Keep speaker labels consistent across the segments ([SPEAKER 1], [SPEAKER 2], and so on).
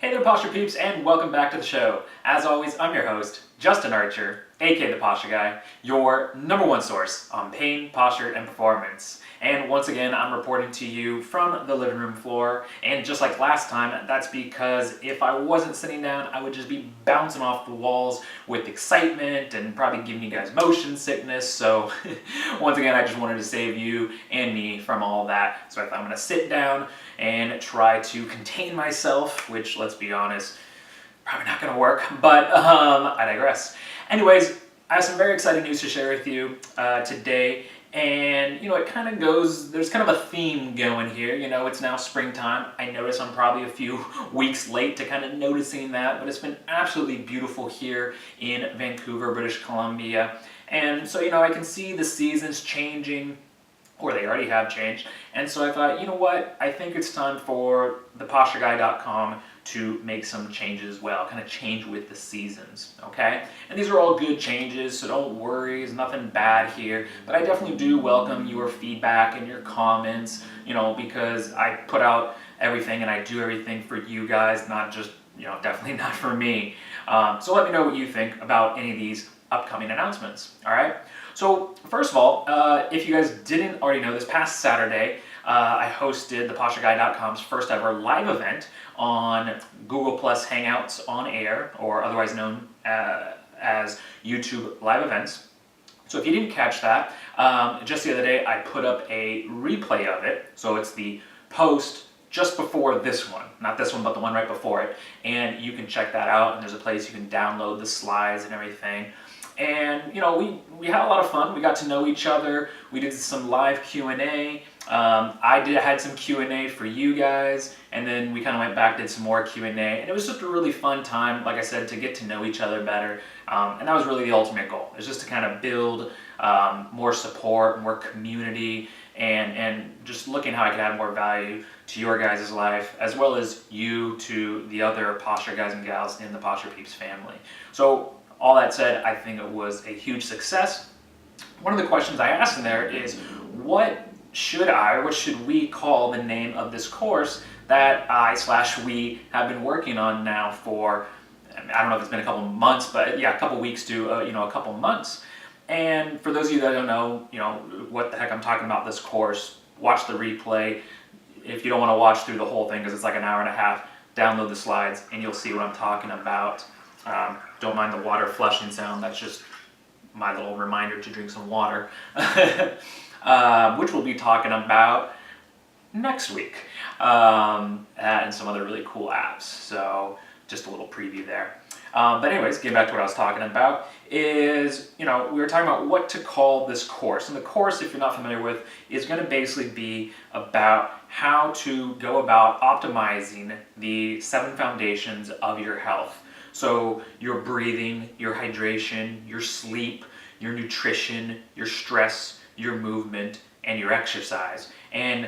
[SPEAKER 1] Hey there, Posture Peeps, and welcome back to the show. As always, I'm your host, Justin Archer, aka the Posture Guy, your number one source on pain, posture, and performance. And once again, I'm reporting to you from the living room floor. And just like last time, that's because if I wasn't sitting down, I would just be bouncing off the walls with excitement and probably giving you guys motion sickness. So once again, I just wanted to save you and me from all that. So I thought I'm going to sit down and try to contain myself, which, let's be honest, probably not going to work, but I digress. Anyways, I have some very exciting news to share with you today. And, it kind of goes, there's kind of a theme going here. It's now springtime. I notice I'm probably a few weeks late to kind of noticing that, but it's been absolutely beautiful here in Vancouver, British Columbia. And so, I can see the seasons changing, or they already have changed. And so I thought, you know what? I think it's time for thepostureguy.com to make some changes as well, kind of change with the seasons, okay? And these are all good changes, so don't worry, there's nothing bad here. But I definitely do welcome your feedback and your comments, because I put out everything and I do everything for you guys, not just, definitely not for me. So let me know what you think about any of these upcoming announcements, all right? So first of all, if you guys didn't already know, this past Saturday, I hosted thepostureguy.com's first ever live event on Google Plus Hangouts on Air, or otherwise known as YouTube Live Events. So if you didn't catch that, just the other day I put up a replay of it. So it's the post just before this one, not this one, but the one right before it. And you can check that out, and there's a place you can download the slides and everything. And we had a lot of fun. We got to know each other. We did some live Q&A. I had some Q&A for you guys, and then we kind of went back, did some more Q&A, and it was just a really fun time, like I said, to get to know each other better. And that was really the ultimate goal. It's just to kind of build more support, more community, and just looking how I could add more value to your guys' life, as well as you to the other posture guys and gals in the Posture Peeps family. So all that said, I think it was a huge success. One of the questions I asked in there is, what should we call the name of this course that we have been working on now for, I don't know if it's been a couple months, but yeah, a couple weeks to a couple months. And for those of you that don't know, what the heck I'm talking about this course, watch the replay. If you don't want to watch through the whole thing, because it's like an hour and a half, download the slides and you'll see what I'm talking about. Don't mind the water flushing sound, that's just my little reminder to drink some water, which we'll be talking about next week, and some other really cool apps. So just a little preview there. But anyways, getting back to what I was talking about is, we were talking about what to call this course. And the course, if you're not familiar with, is going to basically be about how to go about optimizing the 7 foundations of your health. So your breathing, your hydration, your sleep, your nutrition, your stress, your movement, and your exercise. And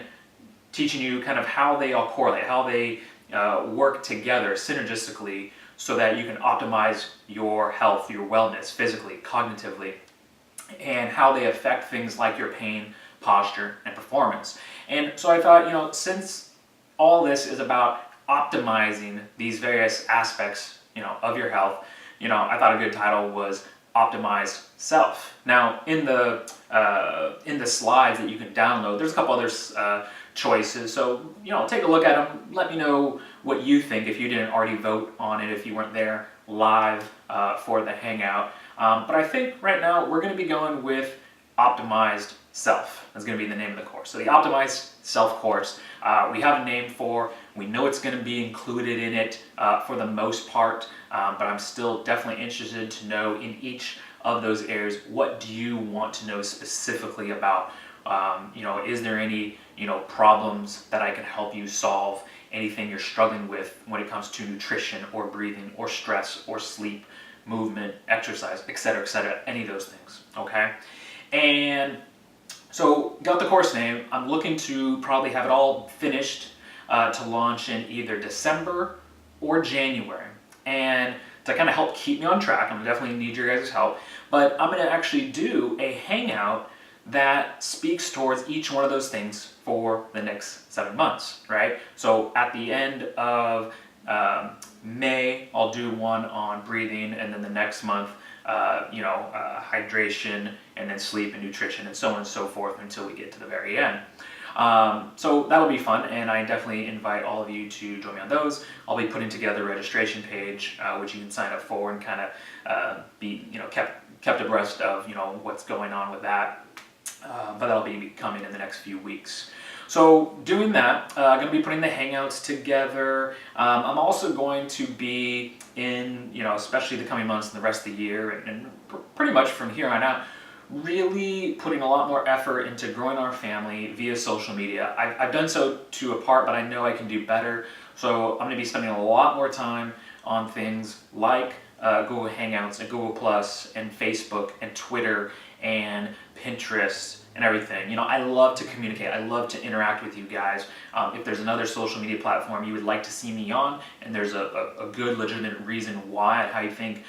[SPEAKER 1] teaching you kind of how they all correlate, how they work together synergistically so that you can optimize your health, your wellness, physically, cognitively, and how they affect things like your pain, posture, and performance. And so I thought, since all this is about optimizing these various aspects of your health, I thought a good title was Optimized Self. Now, in the slides that you can download, there's a couple other choices. So, take a look at them. Let me know what you think if you didn't already vote on it, if you weren't there live for the Hangout. But I think right now we're going to be going with Optimized Self. That's going to be the name of the course. So the Optimized Self course, we have a name for. We know it's going to be included in it for the most part, but I'm still definitely interested to know in each of those areas, what do you want to know specifically about? Is there any problems that I can help you solve? Anything you're struggling with when it comes to nutrition or breathing or stress or sleep, movement, exercise, etc., any of those things, okay? And so got the course name. I'm looking to probably have it all finished to launch in either December or January. And to kind of help keep me on track, I'm definitely need your guys' help, but I'm going to actually do a hangout that speaks towards each one of those things for the next 7 months, right? So at the end of May, I'll do one on breathing, and then the next month, hydration, and then sleep and nutrition, and so on and so forth until we get to the very end. So that'll be fun, and I definitely invite all of you to join me on those. I'll be putting together a registration page, which you can sign up for and kind of be kept abreast of what's going on with that. But that'll be coming in the next few weeks. So doing that, I'm going to be putting the Hangouts together. I'm also going to be in, especially the coming months and the rest of the year, and pretty much from here on out, really putting a lot more effort into growing our family via social media. I've done so to a part, but I know I can do better. So I'm going to be spending a lot more time on things like Google Hangouts and Google Plus and Facebook and Twitter and Pinterest and everything. I love to communicate. I love to interact with you guys. If there's another social media platform you would like to see me on, and there's a good legitimate reason why and how you think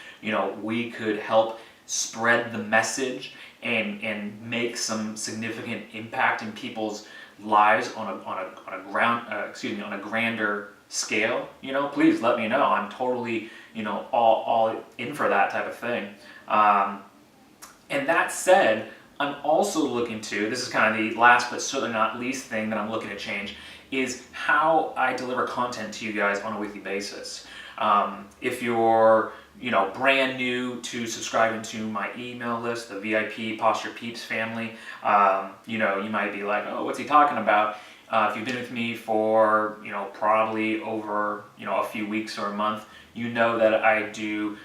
[SPEAKER 1] we could help spread the message and make some significant impact in people's lives on a grander scale, please let me know. I'm totally all in for that type of thing. And that said, I'm also looking to, this is kind of the last but certainly not least thing that I'm looking to change, is how I deliver content to you guys on a weekly basis. If you're brand new to subscribing to my email list, the VIP Posture Peeps family, you might be like, oh, what's he talking about? If you've been with me for probably over a few weeks or a month, you know that I do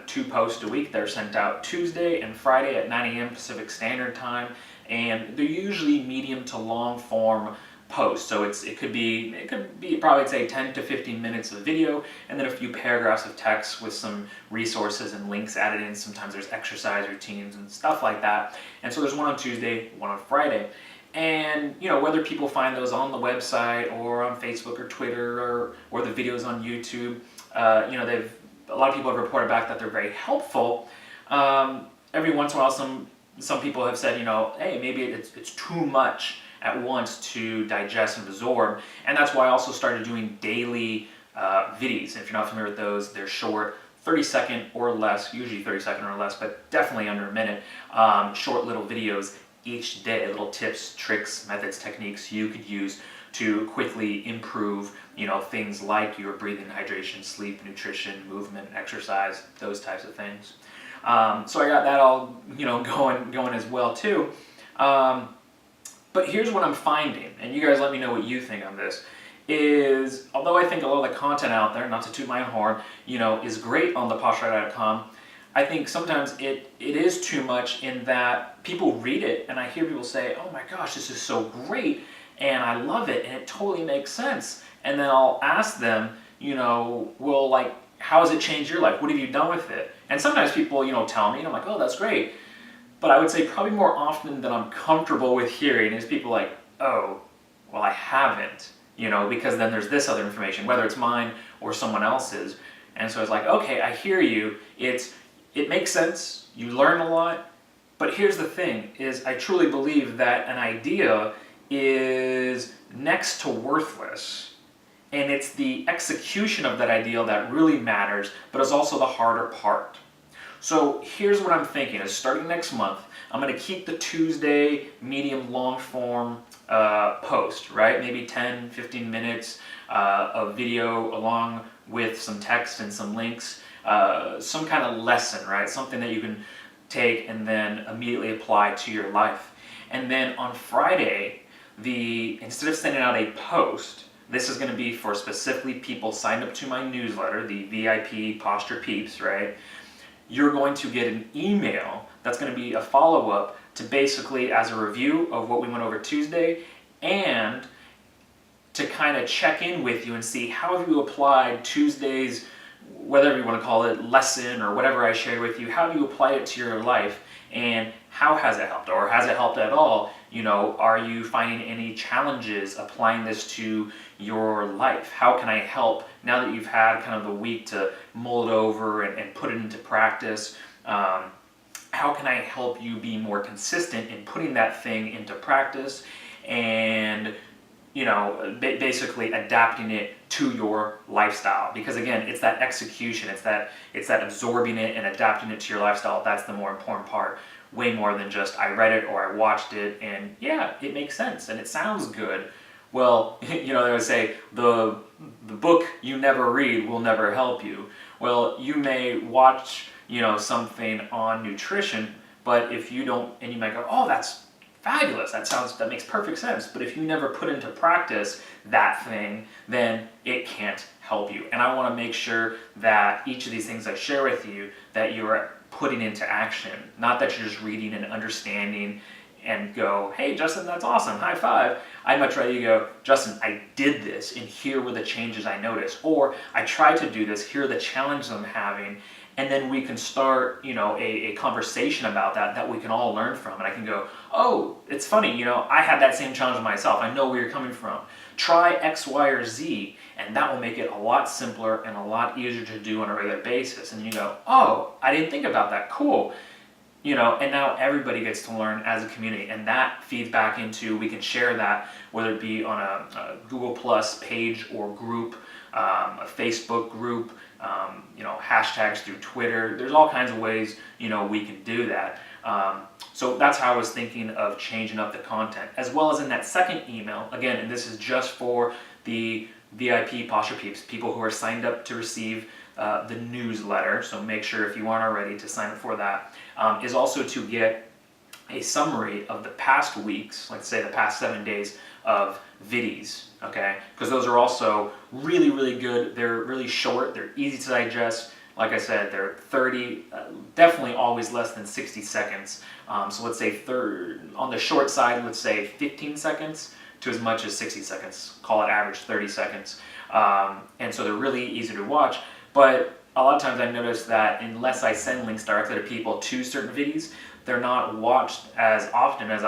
[SPEAKER 1] 2 posts a week. They're sent out Tuesday and Friday at 9 a.m. Pacific Standard Time, and they're usually medium to long form post. So it could be probably say 10 to 15 minutes of video, and then a few paragraphs of text with some resources and links added in. Sometimes there's exercise routines and stuff like that. And so there's one on Tuesday, one on Friday. And whether people find those on the website or on Facebook or Twitter or the videos on YouTube, a lot of people have reported back that they're very helpful. Every once in a while, some people have said, hey, maybe it's too much at once to digest and absorb, and that's why I also started doing daily videos. If you're not familiar with those, they're short, 30-second or less, usually 30-second or less, but definitely under a minute, short little videos each day, little tips, tricks, methods, techniques you could use to quickly improve, things like your breathing, hydration, sleep, nutrition, movement, exercise, those types of things. So I got that all, going as well too. But here's what I'm finding, and you guys let me know what you think on this, is although I think a lot of the content out there, not to toot my own horn, is great on theposture.com, I think sometimes it is too much in that people read it and I hear people say, oh my gosh, this is so great and I love it and it totally makes sense. And then I'll ask them, well, how has it changed your life? What have you done with it? And sometimes people, tell me and I'm like, oh, that's great. But I would say probably more often than I'm comfortable with hearing is people like, oh, well, I haven't, because then there's this other information, whether it's mine or someone else's. And so it's like, okay, I hear you. It makes sense. You learn a lot. But here's the thing, is I truly believe that an idea is next to worthless. And it's the execution of that ideal that really matters, but it's also the harder part. So here's what I'm thinking is starting next month, I'm going to keep the Tuesday medium long form post, right? Maybe 10, 15 minutes of video along with some text and some links, some kind of lesson, right? Something that you can take and then immediately apply to your life. And then on Friday, instead of sending out a post, this is going to be for specifically people signed up to my newsletter, the VIP Posture Peeps, right? You're going to get an email that's going to be a follow-up to basically as a review of what we went over Tuesday and to kind of check in with you and see how have you applied Tuesday's, whatever you want to call it, lesson or whatever I shared with you, how have you applied it to your life and how has it helped, or has it helped at all? Are you finding any challenges applying this to your life? How can I help now that you've had kind of the week to mull it over and put it into practice? How can I help you be more consistent in putting that thing into practice and basically adapting it to your lifestyle. Because again, it's that execution, it's that absorbing it and adapting it to your lifestyle. That's the more important part, way more than just I read it or I watched it and yeah, it makes sense and it sounds good. Well, they would say the book you never read will never help you. Well, you may watch, something on nutrition, but if you don't, and you might go, oh, that's fabulous, that makes perfect sense. But if you never put into practice that thing, then it can't help you. And I want to make sure that each of these things I share with you, that you're putting into action, not that you're just reading and understanding and go, hey, Justin, that's awesome, high five. I'd much rather you go, Justin, I did this, and here were the changes I noticed. Or I tried to do this, here are the challenges I'm having. And then we can start, a conversation about that we can all learn from. And I can go, oh, it's funny, I had that same challenge myself. I know where you're coming from. Try X, Y, or Z, and that will make it a lot simpler and a lot easier to do on a regular basis. And you go, oh, I didn't think about that, cool. And now everybody gets to learn as a community, and that feeds back into, we can share that, whether it be on a Google Plus page or group, a Facebook group, hashtags through Twitter. There's all kinds of ways, we can do that. So that's how I was thinking of changing up the content, as well as in that second email, again, and this is just for the VIP Posture Peeps, people who are signed up to receive the newsletter, so make sure if you aren't already to sign up for that, is also to get a summary of the past weeks, let's say the past 7 days of viddies, okay? Because those are also really, really good. They're really short, they're easy to digest. Like I said, they're 30, definitely always less than 60 seconds. So let's say on the short side, let's say 15 seconds to as much as 60 seconds. Call it average 30 seconds. And so they're really easy to watch. But a lot of times I notice that unless I send links directly to people to certain videos, they're not watched as often as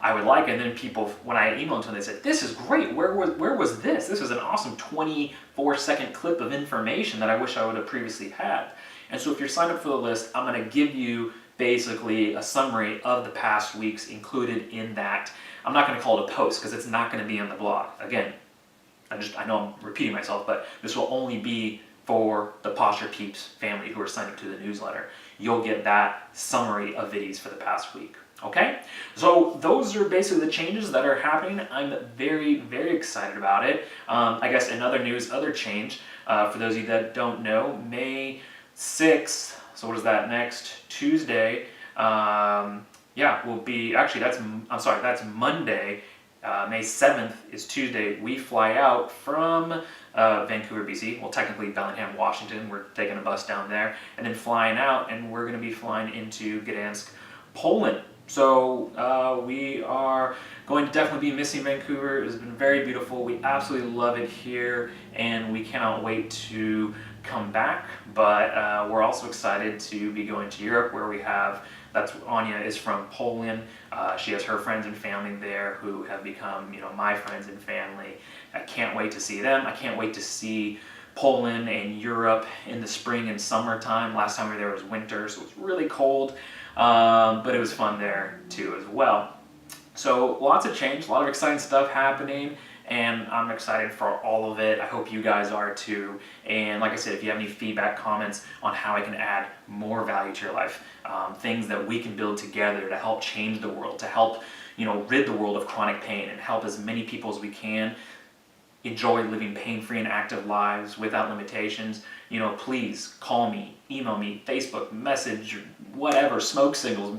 [SPEAKER 1] I would like. And then people, when I email them, they said, this is great, where was this? This is an awesome 24-second clip of information that I wish I would have previously had. And so if you're signed up for the list, I'm going to give you basically a summary of the past weeks included in that. I'm not going to call it a post because it's not going to be on the blog. Again, I know I'm repeating myself, but this will only be for the Posture Peeps family who are signed up to the newsletter. You'll get that summary of videos for the past week. Okay? So those are basically the changes that are happening. I'm very, very excited about it. I guess in other news, other change, for those of you that don't know, May 6th, so what is that, next Tuesday, will be, actually that's Monday. May 7th is Tuesday. We fly out from Vancouver, BC. Well, technically Bellingham, Washington. We're taking a bus down there and then flying out, and we're going to be flying into Gdansk, Poland. So we are going to definitely be missing Vancouver. It's been very beautiful. We absolutely love it here, and we cannot wait to come back. But we're also excited to be going to Europe, where we have, Anya is from Poland. She has her friends and family there who have become, my friends and family. I can't wait to see them. I can't wait to see Poland and Europe in the spring and summertime. Last time we were there was winter, so it was really cold, but it was fun there too as well. So lots of change, a lot of exciting stuff happening, and I'm excited for all of it. I hope you guys are too. And like I said, if you have any feedback, comments on how I can add more value to your life, things that we can build together to help change the world, to help rid the world of chronic pain and help as many people as we can enjoy living pain-free and active lives without limitations, please call me, email me, Facebook, message, whatever, smoke signals,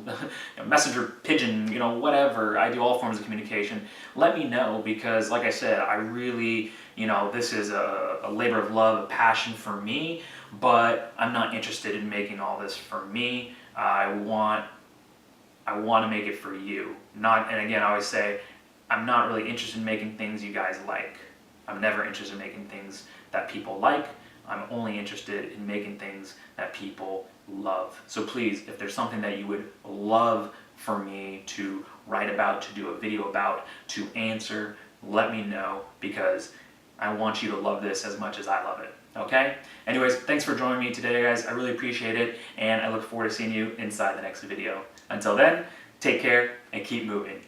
[SPEAKER 1] messenger, pigeon, whatever. I do all forms of communication. Let me know, because like I said, I really, this is a labor of love, a passion for me, but I'm not interested in making all this for me. I want to make it for you. And again, I always say, I'm not really interested in making things you guys like. I'm never interested in making things that people like. I'm only interested in making things that people love. So please, if there's something that you would love for me to write about, to do a video about, to answer, let me know, because I want you to love this as much as I love it. Okay? Anyways, thanks for joining me today, guys. I really appreciate it, and I look forward to seeing you inside the next video. Until then, take care and keep moving.